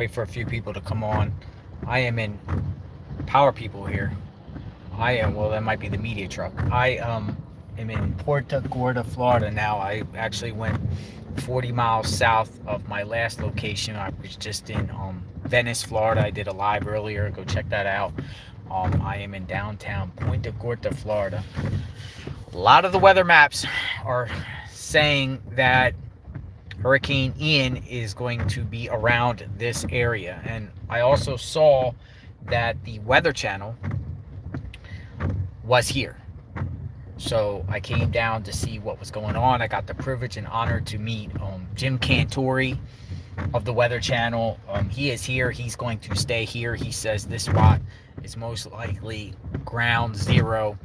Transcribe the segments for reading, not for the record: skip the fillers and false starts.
wait for a few people to come on. I am in Power People here. Well, that might be the media truck. I am in Punta Gorda, Florida now. I actually went 40 miles south of my last location. I was just in Venice, Florida. I did a live earlier. Go check that out. I am in downtown Punta Gorda, Florida. A lot of the weather maps are saying that Hurricane Ian is going to be around this area. And I also saw that the Weather Channel was here. So I came down to see what was going on. I got the privilege and honor to meet Jim Cantore of the Weather Channel. He is here. He's going to stay here. He says this spot is most likely ground zero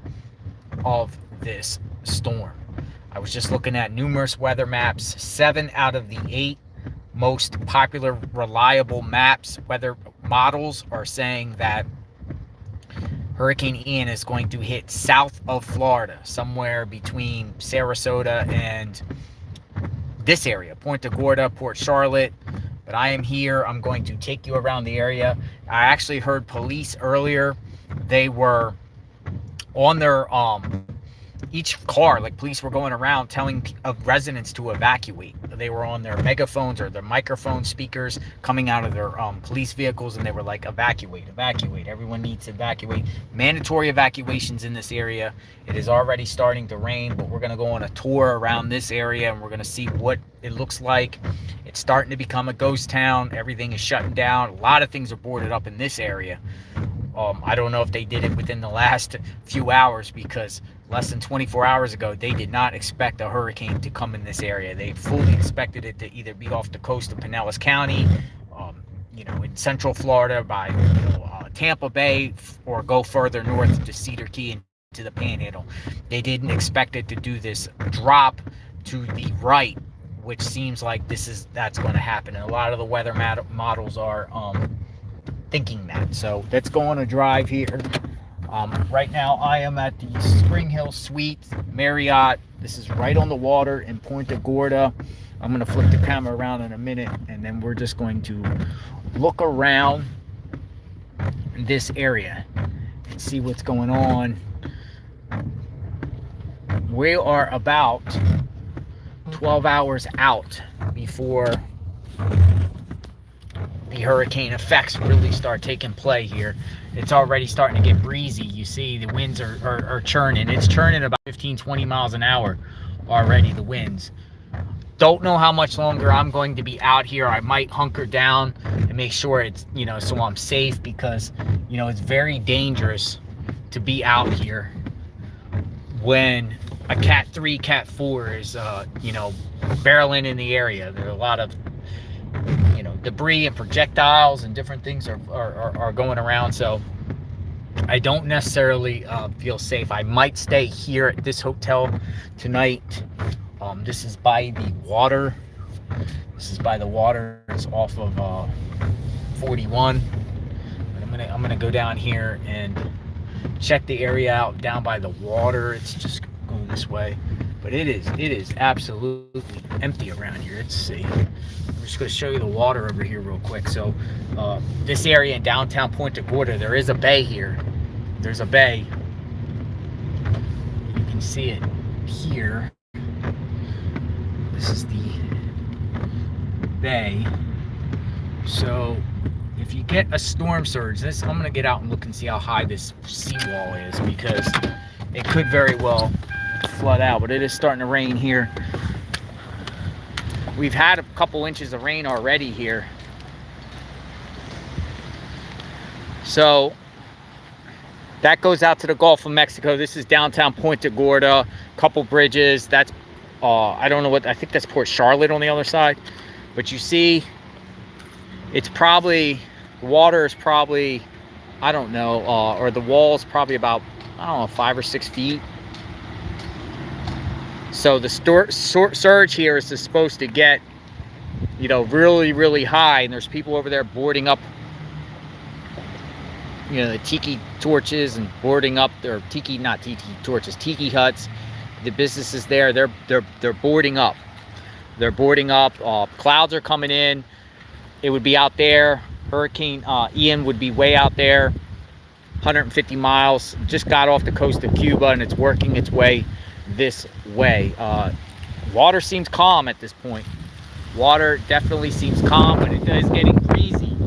of this storm. I was just looking at numerous weather maps. 7 out of the 8 most popular, reliable maps, weather models, are saying that Hurricane Ian is going to hit south of Florida, somewhere between Sarasota and this area, Punta Gorda, Port Charlotte. But I am here. I'm going to take you around the area. I actually heard police earlier. They were on their each car, like police were going around telling residents to evacuate. They were on their megaphones or their microphone speakers coming out of their police vehicles, and they were like, evacuate, evacuate. Everyone needs to evacuate. Mandatory evacuations in this area. It is already starting to rain, but we're going to go on a tour around this area, and we're going to see what it looks like. It's starting to become a ghost town. Everything is shutting down. A lot of things are boarded up in this area. I don't know if they did it within the last few hours, because less than 24 hours ago, they did not expect a hurricane to come in this area. They fully expected it to either be off the coast of Pinellas County, in central Florida by Tampa Bay, or go further north to Cedar Key and to the Panhandle. They didn't expect it to do this drop to the right, which seems like that's going to happen. And a lot of the weather models are thinking that. So let's go on a drive here. Right now I am at the Spring Hill Suites Marriott. This is right on the water in Punta Gorda. I'm going to flip the camera around in a minute, and then we're just going to look around this area and see what's going on. We are about 12 hours out before the hurricane effects really start taking play here. It's already starting to get breezy. You see the winds are churning. It's churning about 15-20 miles an hour already, the winds. Don't know how much longer I'm going to be out here. I might hunker down and make sure it's, so I'm safe, because, it's very dangerous to be out here when a Cat 3, Cat 4 is, barreling in the area. There are a lot of debris and projectiles and different things are going around. So I don't necessarily feel safe. I might stay here at this hotel tonight. This is by the water. It's off of 41. But I'm gonna go down here and check the area out down by the water. It's just going this way, but it is absolutely empty around here. Let's see. I'm just going to show you the water over here real quick. So this area in downtown Punta Gorda, there is a bay here. There's a bay. You can see it here. This is the bay. So if you get a storm surge, I'm going to get out and look and see how high this seawall is, because it could very well flood out. But it is starting to rain here. We've had a couple inches of rain already here. So that goes out to the Gulf of Mexico. This is downtown Punta Gorda. Couple bridges. That's I don't know what, I think that's Port Charlotte on the other side. But you see, it's probably, the water is probably, I don't know, or the wall is probably about, I don't know, 5 or 6 feet. So the surge here is supposed to get, really, really high. And there's people over there boarding up, the tiki torches, and boarding up their tiki huts. The businesses there, they're boarding up. They're boarding up. Clouds are coming in. it would be out there. Hurricane Ian would be way out there, 150 miles. Just got off the coast of Cuba, and it's working its way this way. Water seems calm at this point. Water definitely seems calm, but it is getting breezy.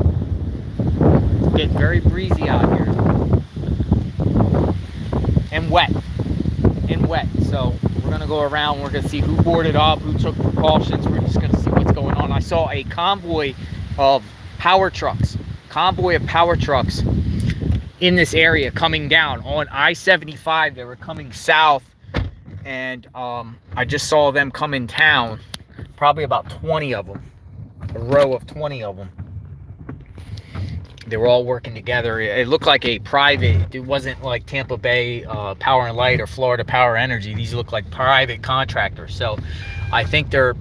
It's getting very breezy out here. And wet. So we're going to go around. We're going to see who boarded up, who took precautions. We're just going to see what's going on. I saw a convoy of power trucks. In this area coming down on I-75. They were coming south, and I just saw them come in town. Probably about 20 of them, a row of 20 of them. They were all working together. It looked like a private, it wasn't like Tampa Bay Power and Light or Florida Power Energy. These look like private contractors. So I think they're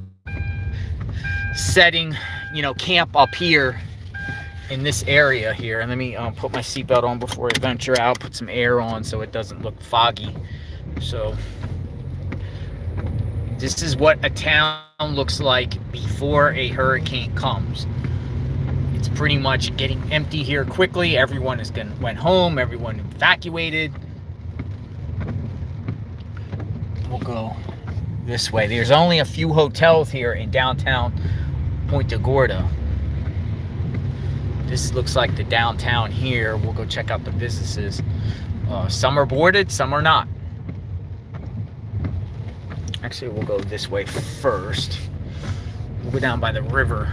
setting, camp up here in this area here. And let me put my seatbelt on before I venture out, put some air on so it doesn't look foggy. So this is what a town looks like before a hurricane comes. It's pretty much getting empty here quickly. Everyone went home. Everyone evacuated. We'll go this way. There's only a few hotels here in downtown Punta Gorda. This looks like the downtown here. We'll go check out the businesses. Some are boarded, some are not. Actually, we'll go this way first. We'll go down by the river.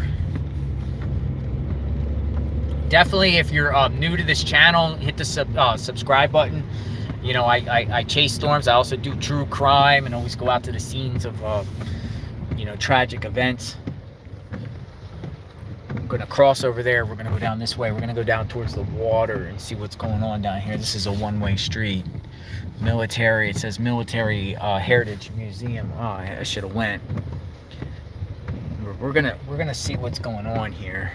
Definitely, if you're new to this channel, hit the subscribe button. I chase storms. I also do true crime and always go out to the scenes of tragic events. I'm gonna cross over there. We're gonna go down this way. We're gonna go down towards the water and see what's going on down here. This is a one-way street. Military. It says Military Heritage Museum. Oh, I should have went. We're gonna see what's going on here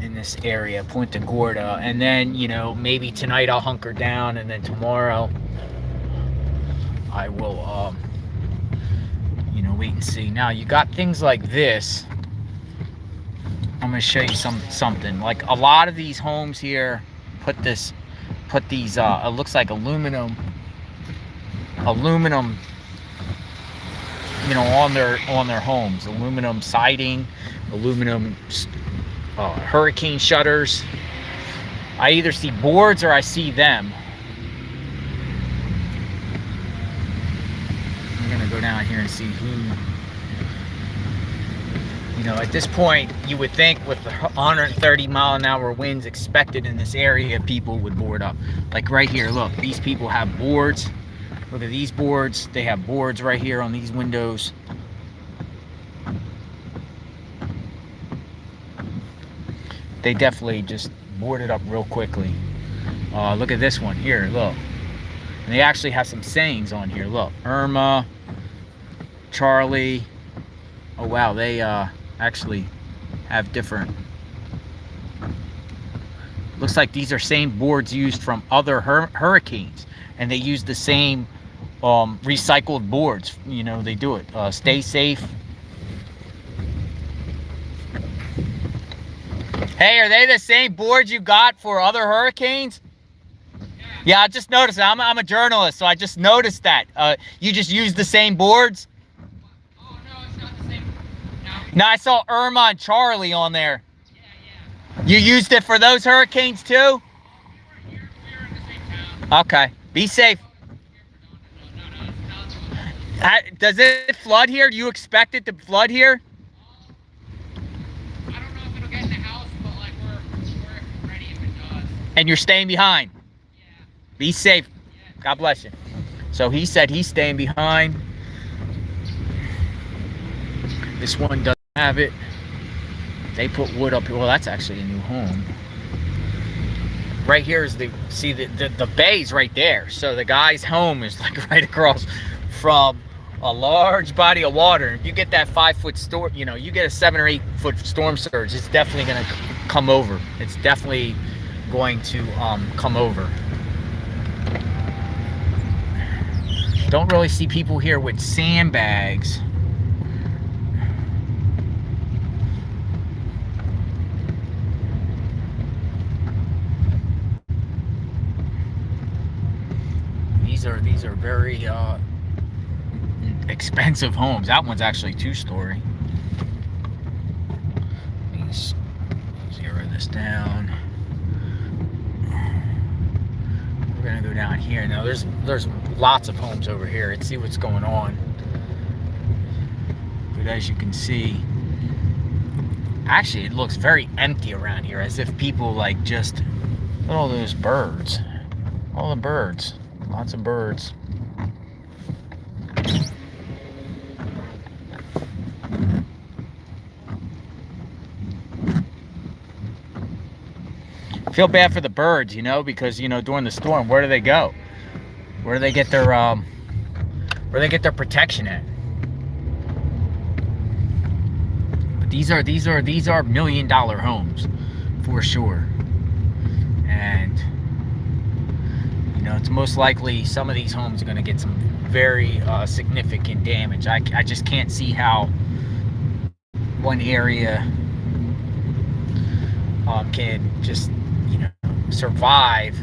in this area, Punta Gorda, and then maybe tonight I'll hunker down, and then tomorrow I will wait and see. Now you got things like this. I'm gonna show you something. Like a lot of these homes here put these it looks like aluminum on their homes. Aluminum siding, aluminum hurricane shutters. I either see boards or I see them. I'm gonna go down here and see who. At this point, you would think with the 130-mile-an-hour winds expected in this area, people would board up. Like right here, look, these people have boards. Look at these boards. They have boards right here on these windows. They definitely just boarded up real quickly. Look at this one here, look. And they actually have some sayings on here, look. Irma, Charlie. Oh wow, they actually have different. Looks like these are same boards used from other hurricanes, and they use the same recycled boards. They do it. Stay safe. Hey, are they the same boards you got for other hurricanes? Yeah, I just noticed. I'm a journalist, so I just noticed that. You just use the same boards? No, I saw Irma and Charlie on there. Yeah. You used it for those hurricanes too? Oh, we were in the same town. Okay. Be safe. Does it flood here? Do you expect it to flood here? I don't know if it'll get in the house, but we're ready if it does. And you're staying behind? Yeah. Be safe. Yeah. God bless you. So he said he's staying behind. This one doesn't have it. They put wood up here. Well, that's actually a new home. Right here is the bay's right there. So the guy's home is like right across from a large body of water. If you get that 5-foot storm, you get a 7 or 8 foot storm surge, it's definitely going to come over. It's definitely going to come over. Don't really see people here with sandbags. these are very expensive homes. That one's actually 2-story. Let me zero this down. We're gonna go down here. Now there's lots of homes over here. Let's see what's going on. But as you can see, actually it looks very empty around here, as if people like just, look at all those birds. All the birds. Lots of birds. Feel bad for the birds, you know, because, you know, during the storm, where do they go? Where do they get their protection at? But these are $1 million homes for sure. And you know, it's most likely some of these homes are going to get some very significant damage. I just can't see how one area can just, you know, survive.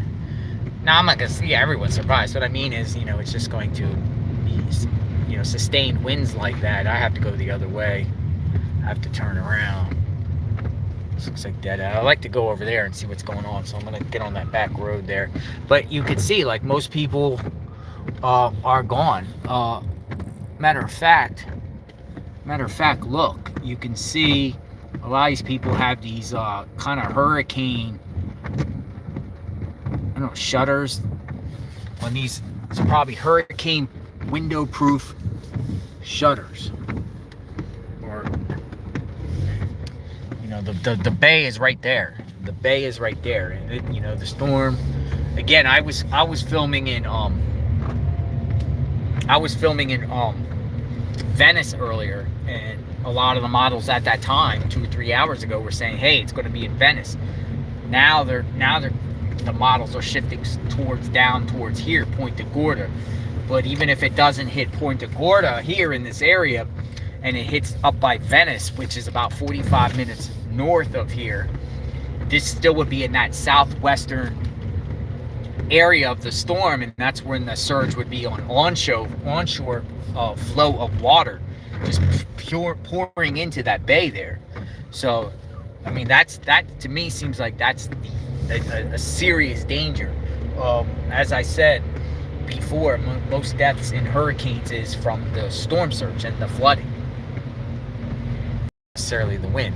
Now, I'm not going to say everyone survives. What I mean is, you know, it's just going to be, you know, sustained winds like that. I have to go the other way. I have to turn around. This looks like dead end. I like to go over there and see what's going on, so I'm going to get on that back road there. But you can see, like, most people are gone. Matter of fact, look, you can see a lot of these people have these kind of hurricane, I don't know, shutters on these. It's probably hurricane window-proof shutters. Or, you know, the bay is right there. The bay is right there, and it, you know, the storm. Again, I was filming in Venice earlier, and a lot of the models at that time, 2 or 3 hours ago, were saying, "Hey, it's going to be in Venice." Now the models are shifting down towards here, Punta Gorda. But even if it doesn't hit Punta Gorda here in this area, and it hits up by Venice, which is about 45 minutes north of here, this still would be in that southwestern area of the storm, and that's when the surge would be on onshore flow of water, just pouring into that bay there. So, I mean, that to me seems like that's a serious danger. As I said before, most deaths in hurricanes is from the storm surge and the flooding, not necessarily the wind.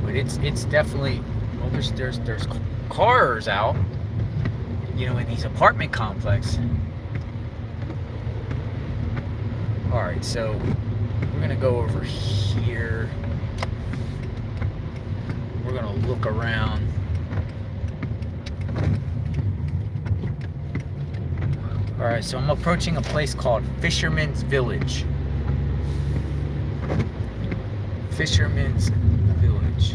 But it's definitely, well, there's cars out, you know, in these apartment complexes. All right, so we're gonna go over here. We're gonna look around. All right, so I'm approaching a place called Fisherman's Village. Fisherman's Village.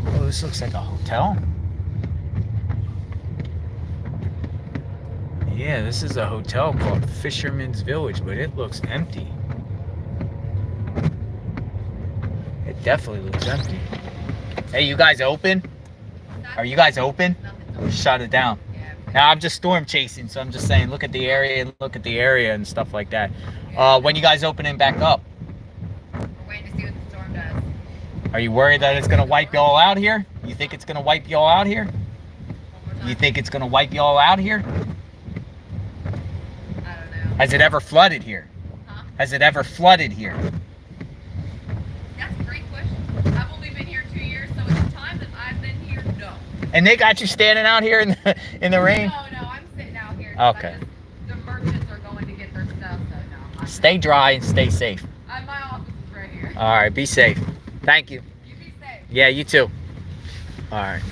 Oh, this looks like a hotel. Yeah, this is a hotel called Fisherman's Village, but it looks empty. It definitely looks empty. Hey, you guys open? Are you guys open? Shut it down. Now, I'm just storm chasing, so I'm just saying, look at the area and stuff like that. When you guys opening back up? We're waiting to see what the storm does. Are you worried that it's gonna wipe y'all out here? You think it's gonna wipe y'all out here? You think it's gonna wipe y'all out here? I don't know. Has it ever flooded here? Huh? Has it ever flooded here? That's a great question. I've only been here 2 years, so in the time that I've been here, no. And they got you standing out here in the rain? No, I'm sitting out here. Okay. The merchants are going to get their stuff, so no. Stay dry and stay safe. My office is right here. All right, be safe. Thank you. You be safe. Yeah, you too. All right.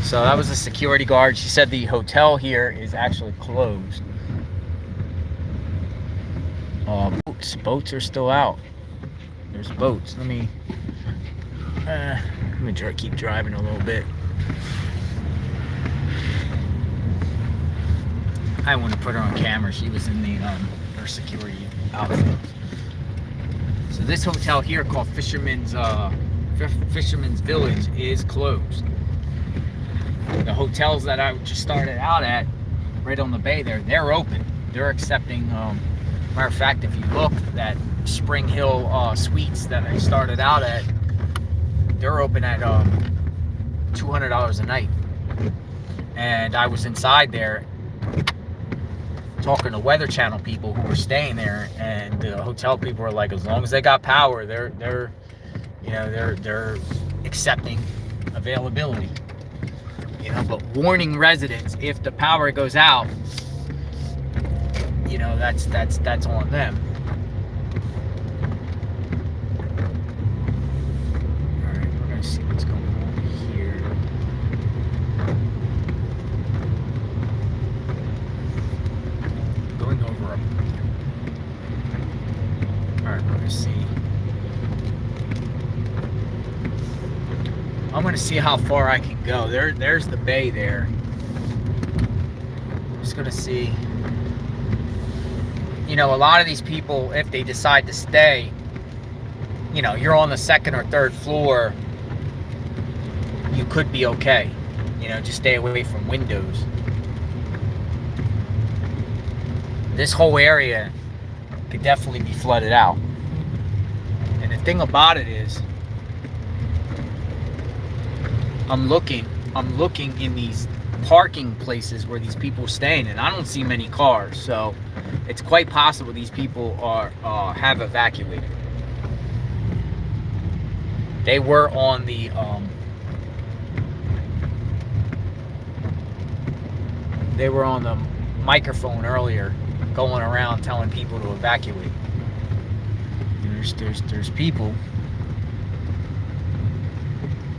So that was a security guard. She said the hotel here is actually closed. Boats are still out. There's boats. Let me keep driving a little bit. I want to put her on camera. She was in the their security outfit. So this hotel here called Fisherman's Village is closed. The hotels that I just started out at, right on the bay there, they're open. They're accepting, matter of fact, if you look, that Spring Hill Suites that I started out at, they're open at $200 a night. And I was inside there talking to Weather Channel people who were staying there, and the hotel people were like, as long as they got power, they're accepting availability. You know, but warning residents, if the power goes out, you know, that's on them. All right, we're gonna see what's going on here. Going over up. All right, we're gonna see. I'm gonna see how far I can go. There's the bay there. I'm just gonna see. You know, a lot of these people, if they decide to stay, you know, you're on the second or third floor, you could be okay. You know, just stay away from windows. This whole area could definitely be flooded out. And the thing about it is, I'm looking in these parking places where these people are staying, and I don't see many cars, so it's quite possible these people have evacuated. They were on the microphone earlier, going around telling people to evacuate. There's people.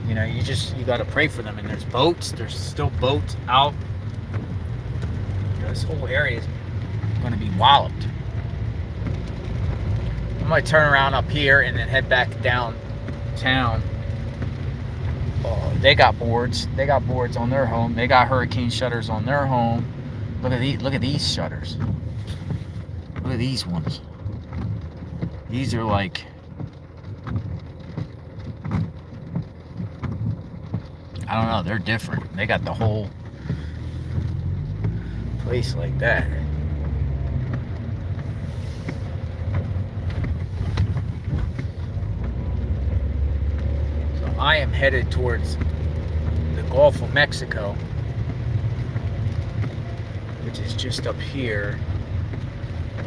You know, you got to pray for them. And there's boats. There's still boats out. You know, this whole area is going to be walloped. I'm going to turn around up here and then head back downtown. They got boards. They got boards on their home. They got hurricane shutters on their home. Look at these shutters. Look at these ones. These are like, I don't know, they're different. They got the whole place like that. So I am headed towards the Gulf of Mexico, which is just up here.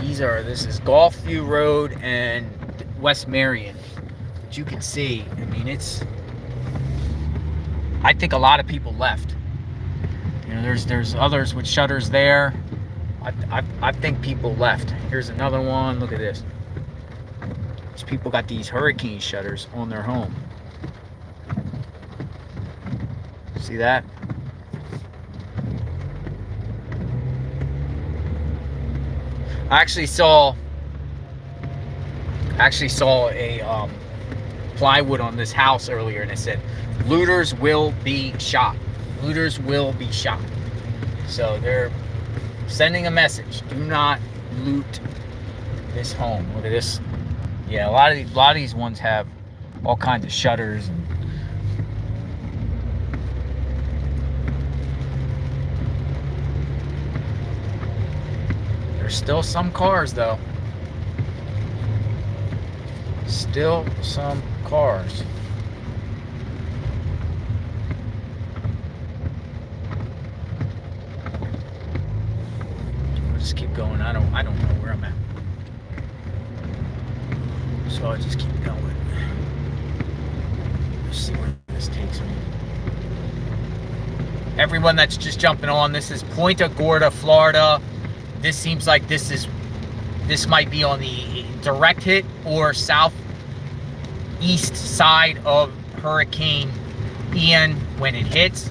This is Gulfview Road and West Marion. But you can see, I mean, I think a lot of people left. You know, there's others with shutters there. I think people left. Here's another one. Look at this. These people got these hurricane shutters on their home. See that? I actually saw a plywood on this house earlier, and it said, looters will be shot. Looters will be shot. So they're sending a message. Do not loot this home. Look at this. Yeah, a lot of these ones have all kinds of shutters. And there's still some cars, though. Still some cars. I'll just keep going. I don't know where I'm at. So I'll just keep going. Let's see where this takes me. Everyone that's just jumping on, this is Punta Gorda, Florida. This seems like this might be on the direct hit or southeast side of Hurricane Ian when it hits.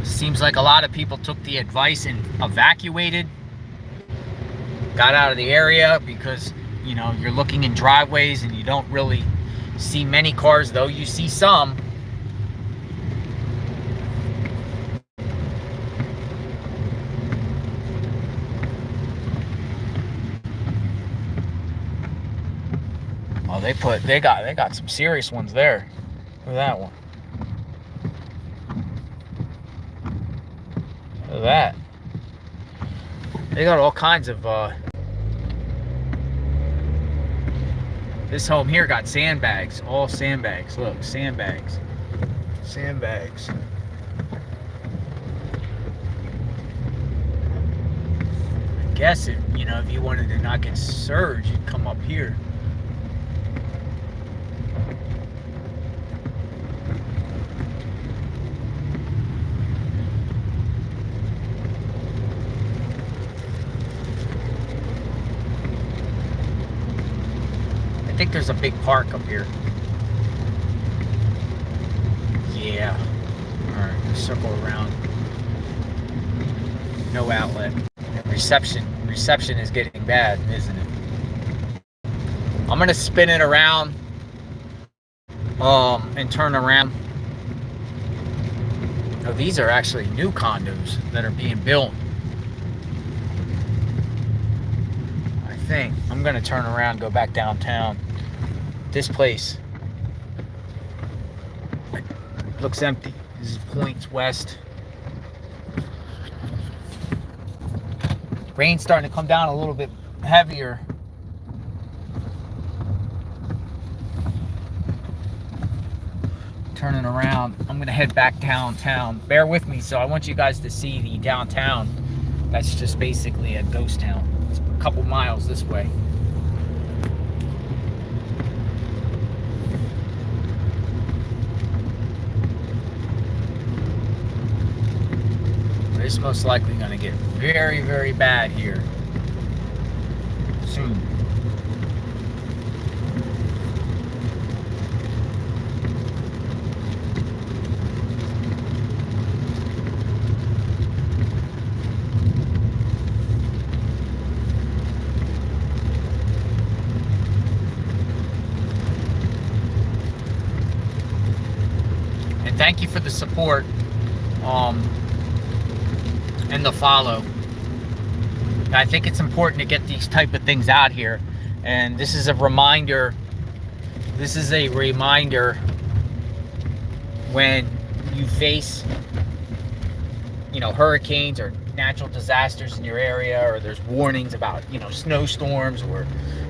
Seems like a lot of people took the advice and evacuated, got out of the area, because, you know, you're looking in driveways and you don't really see many cars, though you see some. they got some serious ones there. Look at that one. Look at that. They got all kinds of this home here got sandbags, all sandbags. Look, sandbags. Sandbags. I guess if if you wanted to not get surged, you'd come up here. I think there's a big park up here. Yeah. Alright, let's circle around. No outlet. Reception is getting bad, isn't it? I'm gonna spin it around and turn around. Oh, these are actually new condos that are being built. I think I'm gonna turn around, go back downtown. This place looks empty. This is Points West. Rain's starting to come down a little bit heavier. Turning around, I'm gonna head back downtown. Bear with me, so I want you guys to see the downtown. That's just basically a ghost town. It's a couple miles this way. It's most likely going to get very, very bad here soon. And thank you for the support. And the follow. I think it's important to get these type of things out here, and this is a reminder. This is a reminder when you face, hurricanes or natural disasters in your area, or there's warnings about, snowstorms or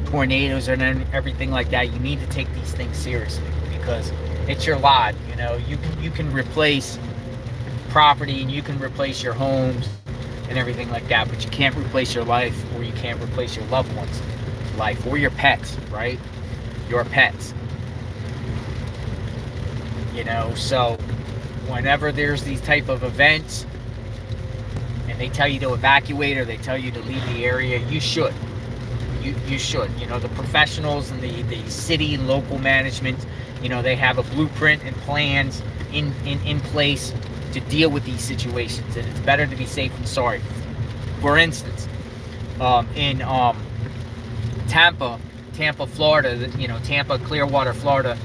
tornadoes and everything like that. You need to take these things seriously because it's your lot. You can replace property and you can replace your homes and everything like that, but you can't replace your life, or you can't replace your loved ones' life, or your pets, right? Your pets. So whenever there's these type of events and they tell you to evacuate or they tell you to leave the area, you should. You should. The professionals and the city and local management, they have a blueprint and plans in place to deal with these situations, and it's better to be safe than sorry. For instance, in Tampa, Florida, Tampa, Clearwater, Florida,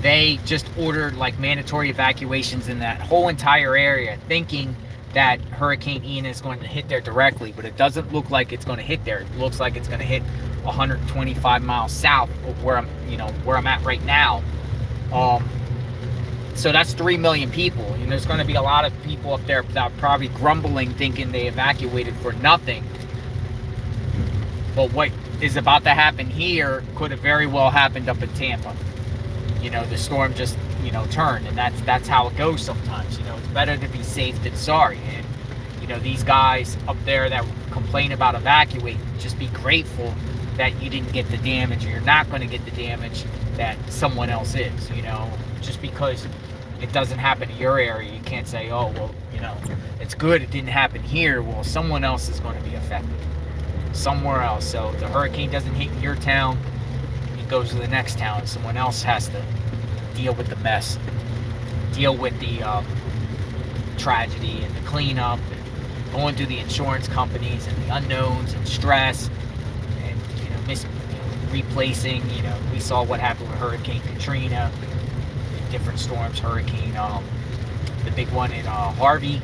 they just ordered like mandatory evacuations in that whole entire area, thinking that Hurricane Ian is going to hit there directly, but it doesn't look like it's going to hit there. It looks like it's going to hit 125 miles south of where I'm at right now. So that's 3 million people, and there's going to be a lot of people up there that are probably grumbling, thinking they evacuated for nothing. But what is about to happen here could have very well happened up in Tampa. The storm just, turned, and that's how it goes sometimes. It's better to be safe than sorry. And, these guys up there that complain about evacuating, just be grateful that you didn't get the damage, or you're not going to get the damage that someone else is. Just because it doesn't happen in your area, you can't say, oh, well, it's good it didn't happen here. Well, someone else is going to be affected somewhere else. So if the hurricane doesn't hit your town, it goes to the next town. Someone else has to deal with the mess, deal with the tragedy and the cleanup, and going through the insurance companies and the unknowns and stress and replacing. We saw what happened with Hurricane Katrina, different storms, hurricane, the big one in Harvey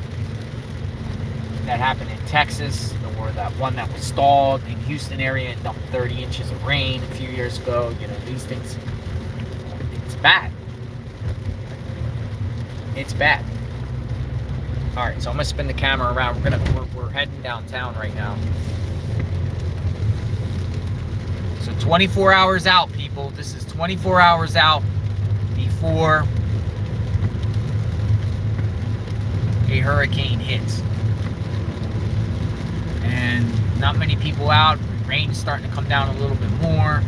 that happened in Texas, or that one that was stalled in Houston area and dumped 30 inches of rain a few years ago. These things bad. It's bad. All right, so I'm gonna spin the camera around. We're heading downtown right now. So 24 hours out, people. This is 24 hours out before a hurricane hits. And not many people out. Rain's starting to come down a little bit more.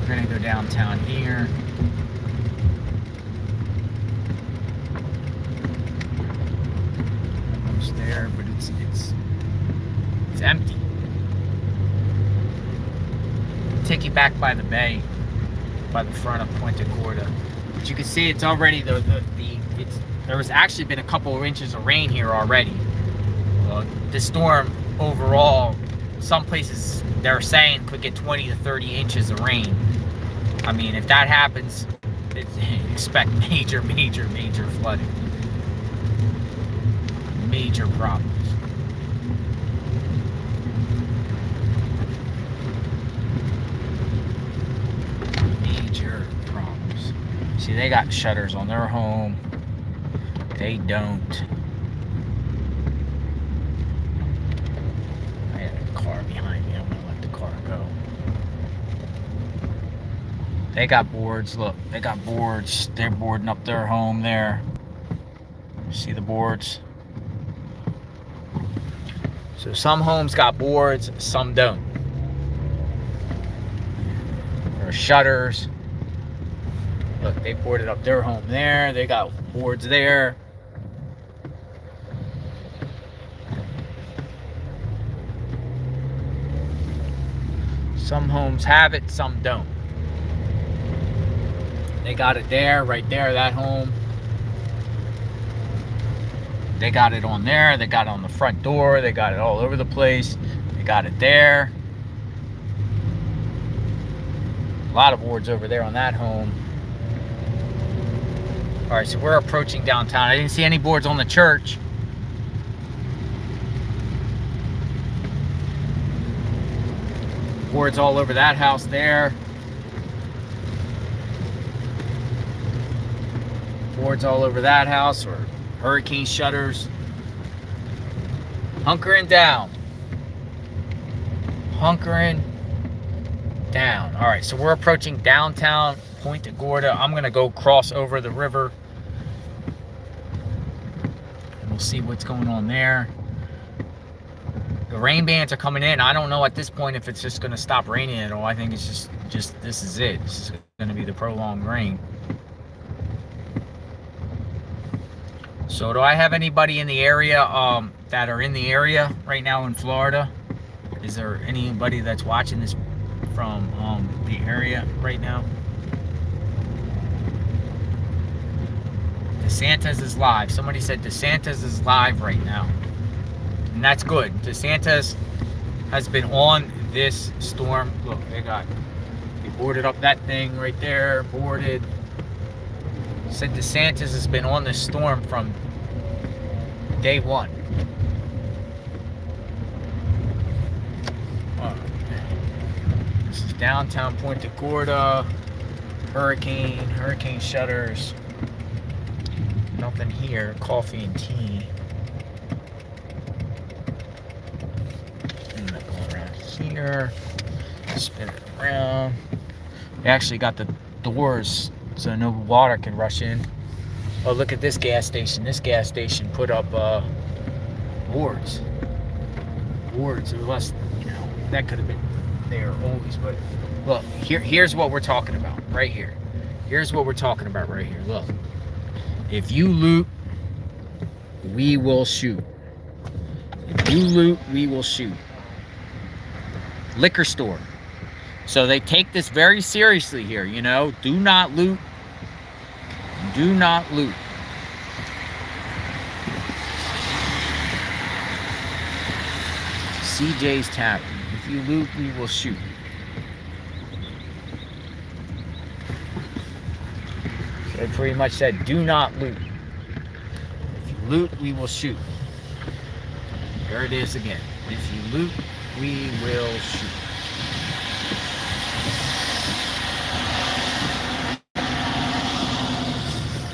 We're gonna go downtown here. Almost there, but it's empty. Take you back by the bay, by the front of Punta Gorda. But you can see it's already there was actually been a couple of inches of rain here already. The storm overall, some places they're saying could get 20 to 30 inches of rain. I mean, if that happens, expect major flooding. Major problems. Major problems. See, they got shutters on their home. They don't. I had a car behind me. I'm gonna let the car go. They got boards. Look, they got boards. They're boarding up their home there. See the boards? So some homes got boards, some don't. There are shutters. Look, they boarded up their home there. They got boards there. Some homes have it, some don't. They got it there, right there, that home. They got it on there. They got it on the front door. They got it all over the place. They got it there. A lot of boards over there on that home. All right, so we're approaching downtown. I didn't see any boards on the church. Boards all over that house there. Boards all over that house, or hurricane shutters. Hunkering down. Hunkering down. All right, so we're approaching downtown Punta Gorda. I'm gonna go cross over the river and we'll see what's going on there. The rain bands are coming in. I don't know at this point if it's just gonna stop raining at all. I think it's just this is it. This is gonna be the prolonged rain. So do I have anybody in the area that are in the area right now in Florida? Is there anybody that's watching this from the area right now? DeSantis is live. Somebody said DeSantis is live right now. And that's good. DeSantis has been on this storm. Look, they boarded up that thing right there, boarded. Said DeSantis has been on this storm from day one. This is downtown Punta Gorda. Hurricane shutters. Nothing here. Coffee and tea. I'm gonna go around here. Spin it around. They actually got the doors so no water can rush in. Oh, look at this gas station. This gas station put up boards. Boards, unless, that could have been there always. But look, here's what we're talking about right here. Here's what we're talking about right here. Look, if you loot, we will shoot. If you loot, we will shoot. Liquor store. So they take this very seriously here, Do not loot. Do not loot. CJ's Tavern. If you loot, we will shoot. So they pretty much said, do not loot. If you loot, we will shoot. There it is again. If you loot, we will shoot.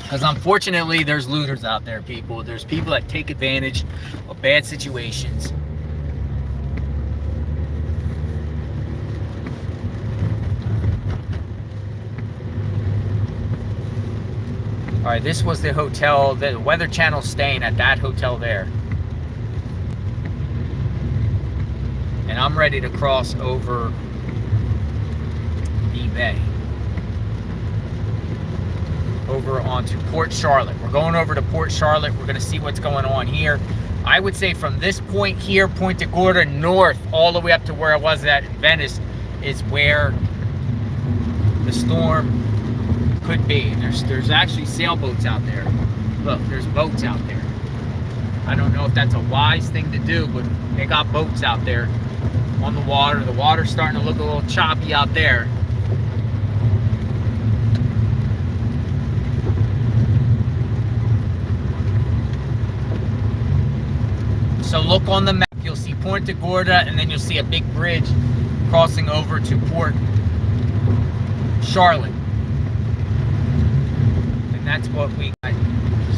Because unfortunately, there's looters out there, people. There's people that take advantage of bad situations. All right, this was the hotel, the Weather Channel staying at that hotel there. And I'm ready to cross over the bay. Over onto Port Charlotte. We're going over to Port Charlotte. We're going to see what's going on here. I would say from this point here, Punta Gorda north, all the way up to where I was at in Venice, is where the storm could be. And there's actually sailboats out there. Look, there's boats out there. I don't know if that's a wise thing to do, but they got boats out there on the water. The water's starting to look a little choppy out there. So look on the map, you'll see Punta Gorda, and then you'll see a big bridge crossing over to Port Charlotte. And that's what we got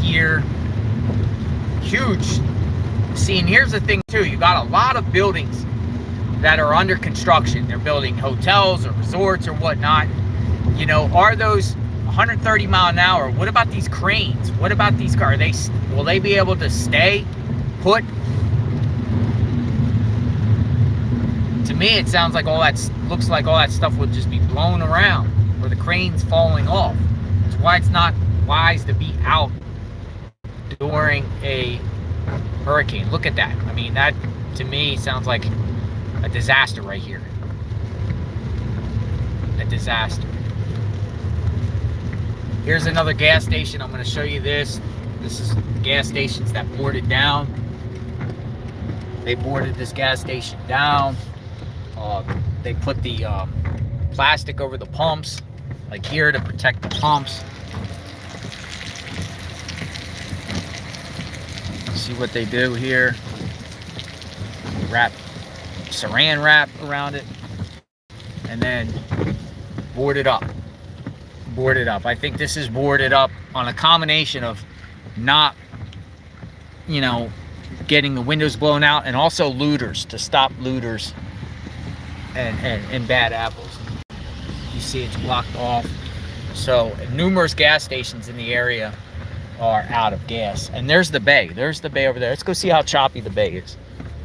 here. Huge. See, and here's the thing too, you got a lot of buildings that are under construction. They're building hotels or resorts or whatnot. You know, are those 130 mile an hour? What about these cranes? What about these cars? Will they be able to stay put? To me, it sounds like looks like all that stuff would just be blown around, or the cranes falling off. That's why it's not wise to be out during a hurricane. Look at that. I mean, that to me sounds like a disaster right here. A disaster. Here's another gas station. I'm going to show you this. This is gas stations that boarded down. They boarded this gas station down. They put the plastic over the pumps, like here, to protect the pumps. See what they do here. Wrap saran wrap around it, and then board it up. Board it up. I think this is boarded up on a combination of not, you know, getting the windows blown out, and also looters, to stop looters and bad apples. You see it's blocked off. So numerous gas stations in the area are out of gas. And there's the bay. There's the bay over there. Let's go see how choppy the bay is.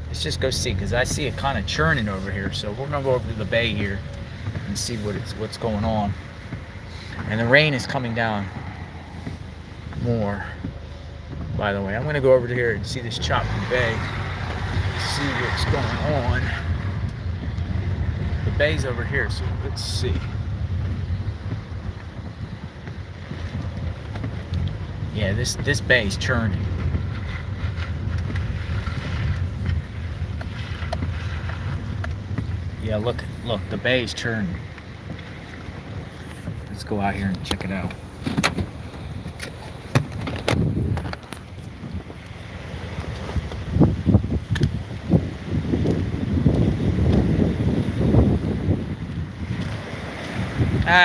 Let's just go see, because I see it kind of churning over here. So we're gonna go over to the bay here and see what's going on. And the rain is coming down more, by the way. I'm gonna go over to here and see this choppy bay, see what's going on. The bay's over here, so let's see. Yeah, this bay's churning. Yeah, look, the bay's churning. Let's go out here and check it out.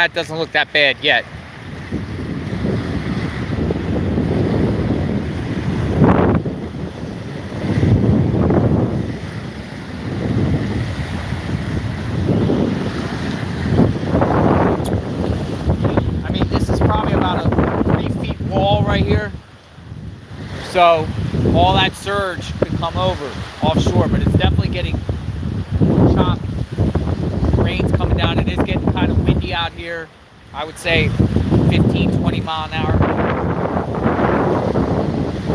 It doesn't look that bad yet. I mean, this is probably about a 3 feet wall right here. So all that surge could come over offshore, but it's definitely getting choppy. Rain's coming down. It is getting kind of windy out here. I would say 15, 20 mile an hour.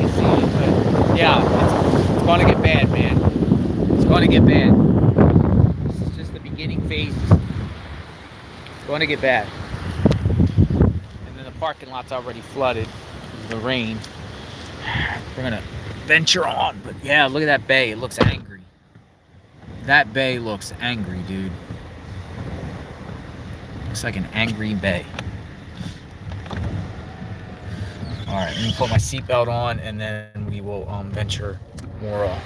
You see it, but yeah, it's going to get bad, man. It's going to get bad. This is just the beginning phases. It's going to get bad. And then the parking lot's already flooded with the rain. We're going to venture on, but yeah, look at that bay. It looks angry. That bay looks angry, dude. Looks like an angry bay. All right, let me put my seatbelt on, and then we will venture more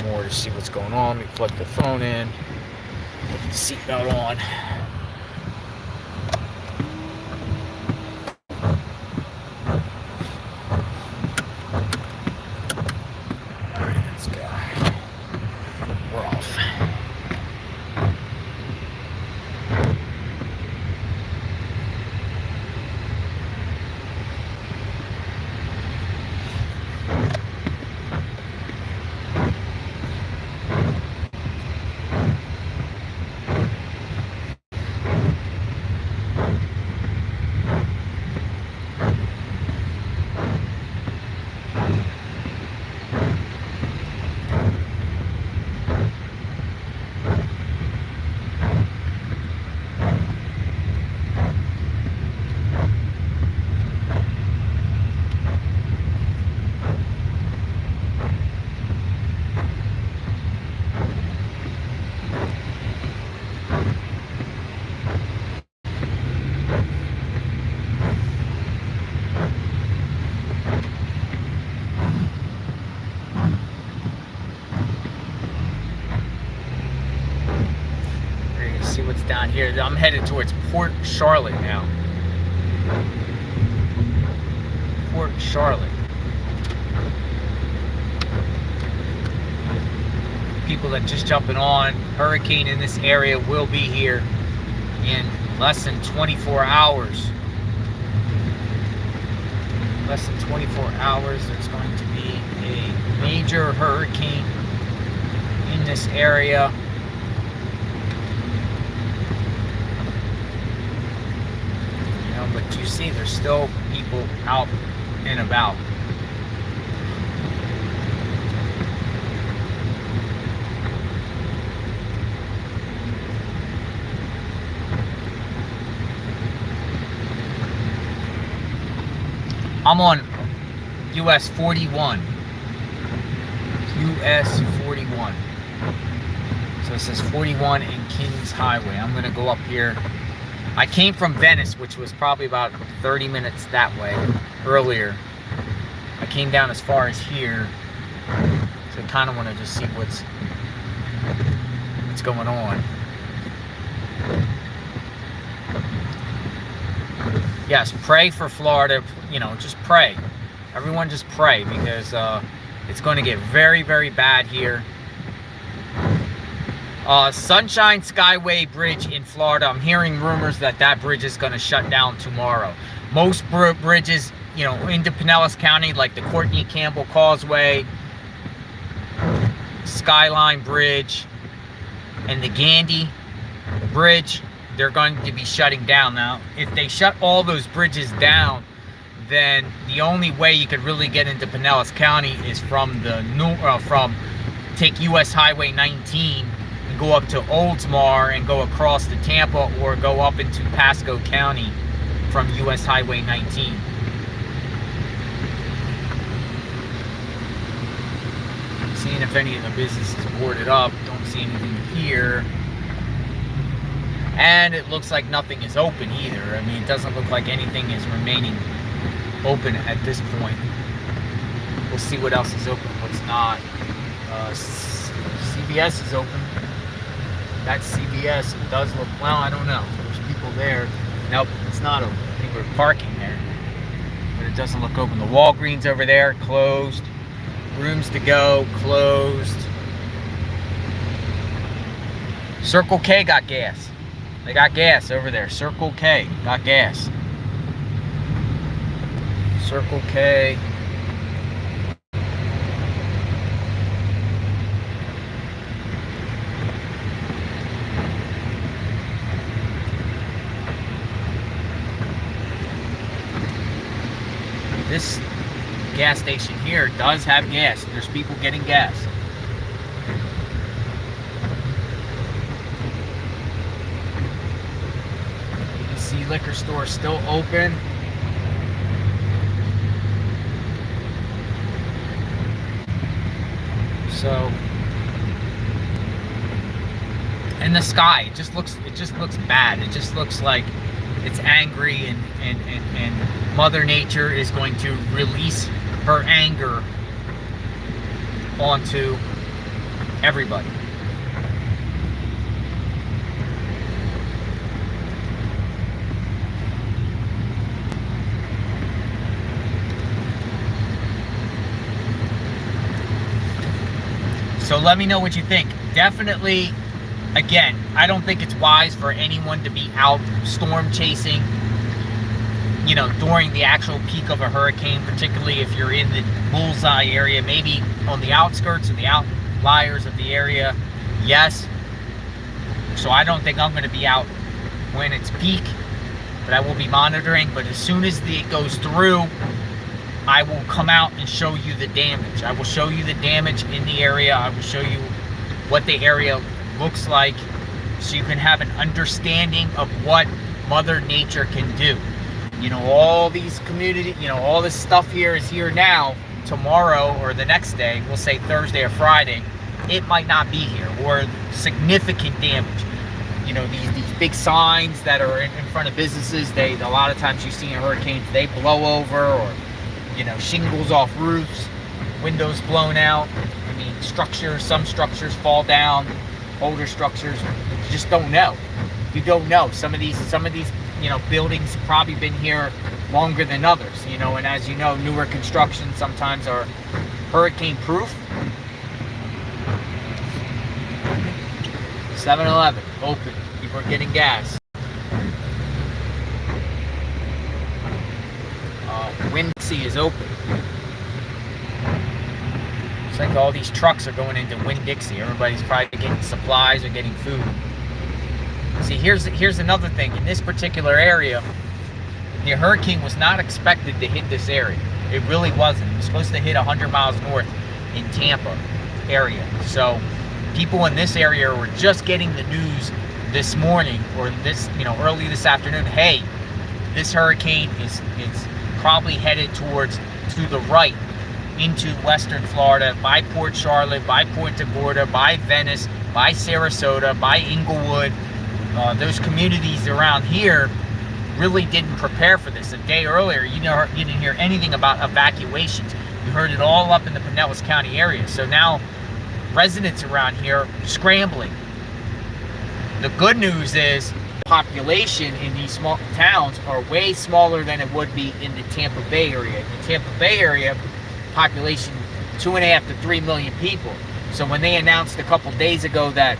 to see what's going on. Let me plug the phone in, put the seatbelt on. All right, let's go. We're off. See what's down here. I'm headed towards Port Charlotte now. Port Charlotte. People that just jumping on. Hurricane in this area will be here in less than 24 hours. Less than 24 hours, there's going to be a major hurricane in this area. But you see there's still people out and about. I'm on US 41. US 41. So it says 41 in Kings Highway. I'm going to go up here. I came from Venice, which was probably about 30 minutes that way earlier. I came down as far as here. So I kind of want to just see what's going on. Yes, pray for Florida. You know, just pray. Everyone just pray, because it's going to get very, very bad here. Sunshine Skyway Bridge in Florida. I'm hearing rumors that bridge is going to shut down tomorrow. Most bridges, you know, into Pinellas County, like the Courtney Campbell Causeway, Skyline Bridge, and the Gandy Bridge, they're going to be shutting down. Now, if they shut all those bridges down, then the only way you could really get into Pinellas County is from take US Highway 19 and go up to Oldsmar and go across to Tampa, or go up into Pasco County from US Highway 19. Seeing if any of the business is boarded up. Don't see anything here. And it looks like nothing is open either. I mean, it doesn't look like anything is remaining open at this point. We'll see what else is open, what's not. CVS is open. That's CVS. It does look, well, I don't know. There's people there. Nope, it's not open. I think we're parking there. But it doesn't look open. The Walgreens over there, closed. Rooms to go, closed. Circle K got gas. They got gas over there. Circle K got gas. Circle K. This gas station here does have gas. There's people getting gas. ABC liquor store still open. So And the sky, it just looks bad. It just looks like it's angry, and Mother Nature is going to release her anger onto everybody. So let me know what you think. Definitely, again, I don't think it's wise for anyone to be out storm chasing, you know, during the actual peak of a hurricane, particularly if you're in the bullseye area, maybe on the outskirts or the outliers of the area, yes. So I don't think I'm going to be out when it's peak, but I will be monitoring. But as soon as it goes through, I will come out and show you the damage. I will show you the damage in the area. I will show you what the area looks like, so you can have an understanding of what Mother Nature can do. You know, all these community, you know, all this stuff here is here now. Tomorrow or the next day, we'll say Thursday or Friday, it might not be here, or significant damage. You know, these big signs that are in front of businesses, a lot of times you see in hurricanes, they blow over, or, you know, shingles off roofs, windows blown out. I mean, some structures fall down, older structures, you just don't know. You don't know. Some of these, you know, buildings have probably been here longer than others, you know, and as you know, newer construction sometimes are hurricane proof. 7-Eleven, open. People are getting gas. Winn-Dixie is open. It's like all these trucks are going into Winn-Dixie. Everybody's probably getting supplies or getting food. See, here's another thing. In this particular area, the hurricane was not expected to hit this area. It really wasn't. It was supposed to hit 100 miles north in Tampa area. So people in this area were just getting the news this morning, or this, you know, early this afternoon. Hey, this hurricane is probably headed to the right into western Florida, by Port Charlotte, by Punta Gorda, by Venice, by Sarasota, by Inglewood. Those communities around here really didn't prepare for this. A day earlier, you didn't hear anything about evacuations. You heard it all up in the Pinellas County area. So now residents around here are scrambling. The good news is population in these small towns are way smaller than it would be in the Tampa Bay area. In the Tampa Bay area, population 2.5 to 3 million people. So when they announced a couple days ago that,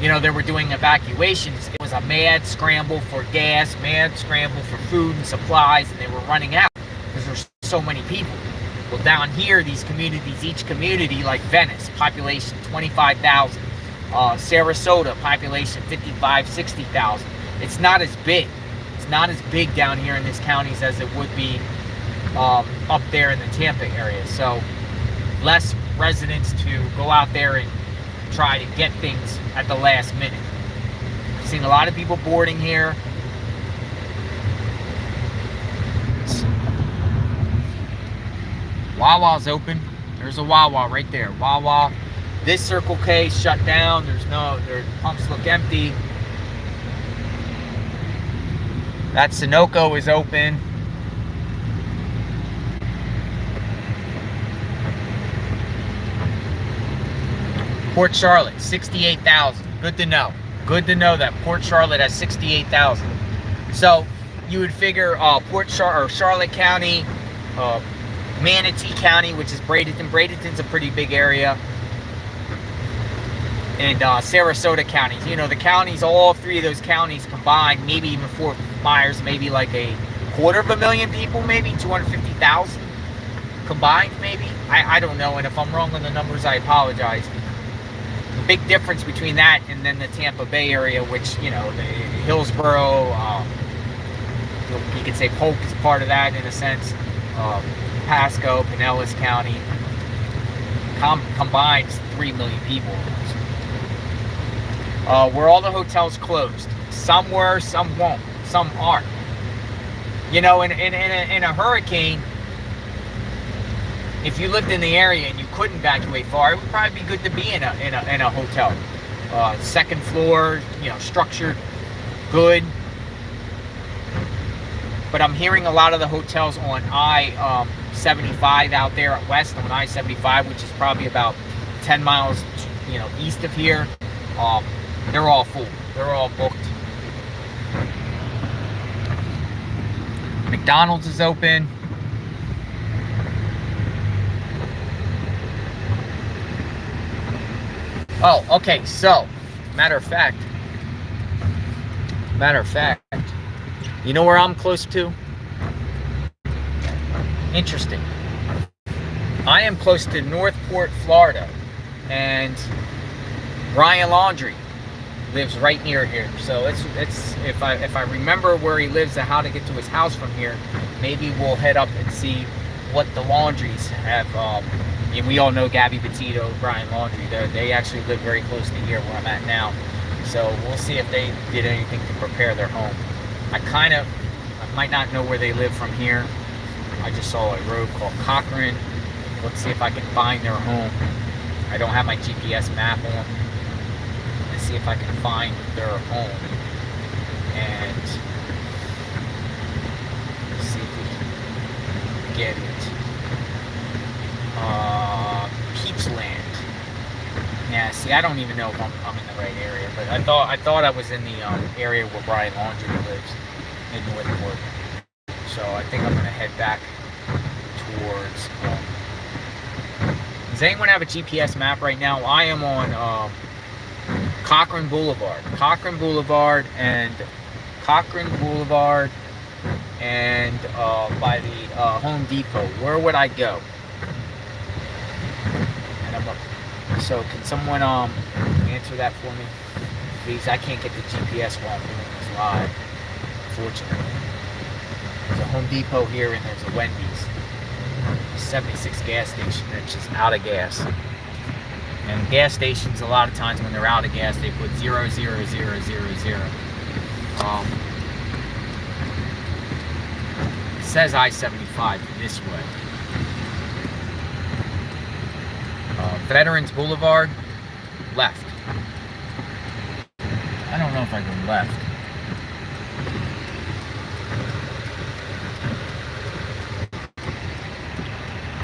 you know, they were doing evacuations, it was a mad scramble for gas, mad scramble for food and supplies, and they were running out because there's so many people. Well, down here, these communities, each community, like Venice, population 25,000. Sarasota, population 55, 60,000. It's not as big. It's not as big down here in these counties as it would be up there in the Tampa area. So less residents to go out there and try to get things at the last minute. I've seen a lot of people boarding here. Wawa's open. There's a Wawa right there. Wawa. This Circle K shut down. Their pumps look empty. That Sunoco is open. Port Charlotte, 68,000. Good to know. Good to know that Port Charlotte has 68,000. So you would figure Charlotte County, Manatee County, which is Bradenton. Bradenton's a pretty big area. And Sarasota County. You know, the counties, all three of those counties combined, maybe even Fort Myers, maybe like a 250,000 people, maybe 250,000 combined, maybe. I don't know, and if I'm wrong on the numbers, I apologize. The big difference between that and then the Tampa Bay area, which, you know, the Hillsborough, you could say Polk is part of that in a sense, Pasco, Pinellas County, combined 3 million people. Were all the hotels closed? Some were, some won't, some aren't. You know, in a hurricane, if you lived in the area and you couldn't evacuate far, it would probably be good to be in a hotel. second floor, structured, good. But I'm hearing a lot of the hotels on I-75 out there at west on I-75, which is probably about 10 miles, east of here. They're all full. They're all booked. McDonald's is open. Oh, okay. So, matter of fact, you know where I'm close to? Interesting. I am close to Northport, Florida, and Ryan Laundrie lives right near here. So it's if I remember where he lives and how to get to his house from here, maybe we'll head up and see what the Laundries have. And we all know Gabby Petito, Brian Laundrie. They actually live very close to here where I'm at now. So we'll see if they did anything to prepare their home. I might not know where they live from here. I just saw a road called Cochrane. Let's see if I can find their home. I don't have my GPS map on. Let's see if I can find their home. And see if we can get it. Peachland. Yeah, see, I don't even know if I'm in the right area, but I thought I was in the area where Brian Laundrie lives in Northport. So I think I'm gonna head back towards. Does anyone have a GPS map right now? I am on Cochrane Boulevard, and by the Home Depot. Where would I go? And I'm up. So can someone answer that for me, please? I can't get the GPS while I'm doing this live, unfortunately. There's a Home Depot here and there's a Wendy's. A 76 gas station that's just out of gas. And gas stations, a lot of times when they're out of gas, they put 0, 0, 0, 0, 0. It says I-75 this way. Veterans Boulevard, left. I don't know if I go left.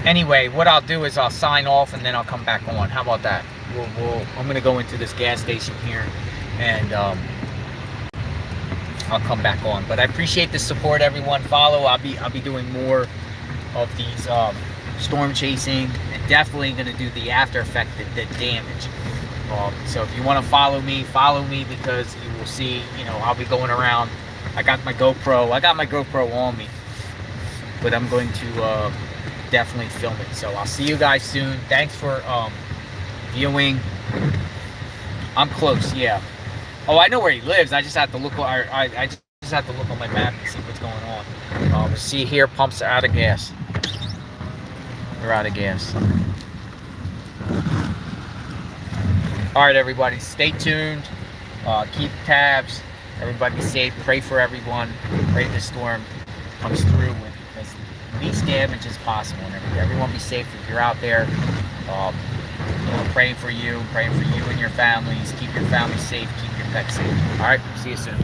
Anyway, what I'll do is I'll sign off and then I'll come back on. How about that? I'm gonna go into this gas station here, and I'll come back on. But I appreciate the support, everyone. Follow. I'll be doing more of these storm chasing, and definitely gonna do the after effect, the damage. So if you want to follow me because you will see. I'll be going around. I got my GoPro on me, but I'm going to definitely film it. So I'll see you guys soon. Thanks for viewing. I'm close, yeah. Oh, I know where he lives. I just have to look. I just have to look on my map and see what's going on. See here, pumps are out of gas. They're out of gas. All right, everybody, stay tuned. Keep tabs. Everybody be safe. Pray for everyone. Pray the storm comes through with as least damage as possible. And everyone be safe if you're out there. Praying for you and your families. Keep your family safe. Keep your pets safe. All right, see you soon.